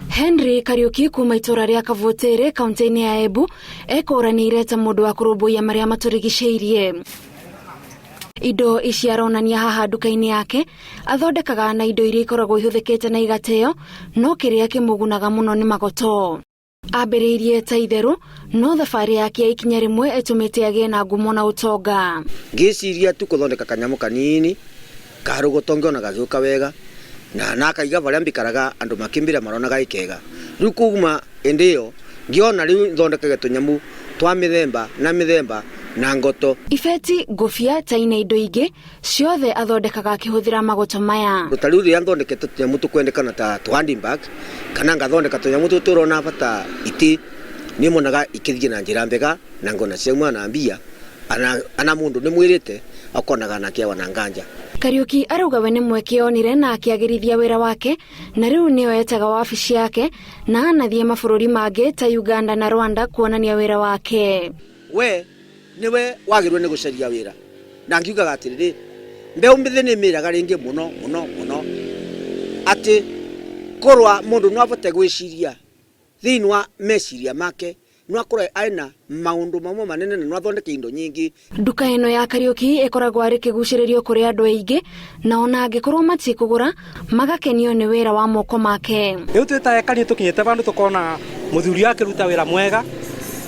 Henry Kariuki kuma itura ria Kavotere kaunti-ini ya Embu ekoranire ta mundu wa kurumbuia maria maturigiceirie. Indo ici aronania haha nduka-ini yake athondekaga na indo iria ikoragwo ihuthikite na igateo, no kiria kimugunaga muno ni magoto. Ambiriirie ta itheru, no thabari yake ikinya rimwe etumite agie na ngumo na utonga. Ngiciria tu kuthondeka kanyamu kanini karugotonge ona gacuka wega na nakaiga baria mbikaraga andu makimbira maronaga ikega. Riu kuma endio ngiona riu thondekage tunyamu twa mithemba na ngoto. Ifeti ngufia ta ine indo ingi ciothe athondekaga akihuthira magoto maya. Rutariu ria thondekete tunyamu tukwendekana ta handbag kana ngathondeka tunyamu turona bata iti ni monaga ikithie na njira mbega na ngona cia mwana mbia ana mundu ni mwirite akonaga na kiawa na nganja. Kariuki arauga we ni mweke onire na akiagirithia wira wake, na riu nio etaga wabici yake na anathie mabururi mangi ta Uganda na Rwanda kuonania wira wake. We niwe wagirwe ni gucaria wira na ngiugaga atiriri mbeu mbithi ni miraga ringi muno ati korwa mundu no avote gwiciria thiini wa meciria make no akore aina maundu mamwe manene na no athondeke indo nyingi. Nduka ino ya Kariuki ikoragwo ari kiguciririo kuri andu aingi na ona angikorwo matikugura magakenio ni wira wa moko make. Riu twitaekani tukinyite bandu tukona muthuri wake ruta wira mwega,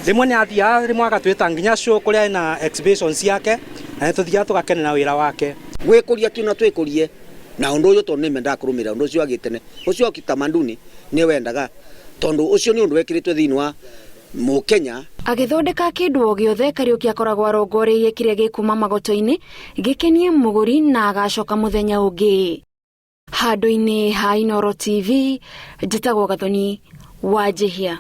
rimwe ni athia rimwe agatwita nginya show kuria na exhibitions yake na tuthia tugakenera wira wake. Gwikuria tu na twikurie na undu uyu tondu nimenda kurumira undu ucio agitene ucio kitamanduni ni wendaga tondu ucio ni undu wekiritwe thiini wa Mukenya. Agithondeka kindu o giothe Kariuki akoragwo arongoreirie kiria gikuma magoto-ini gikenie muguri na agacoka muthenya ungi. Handu-ini ha Inooro TV njitagwo Gathoni wa Jihia.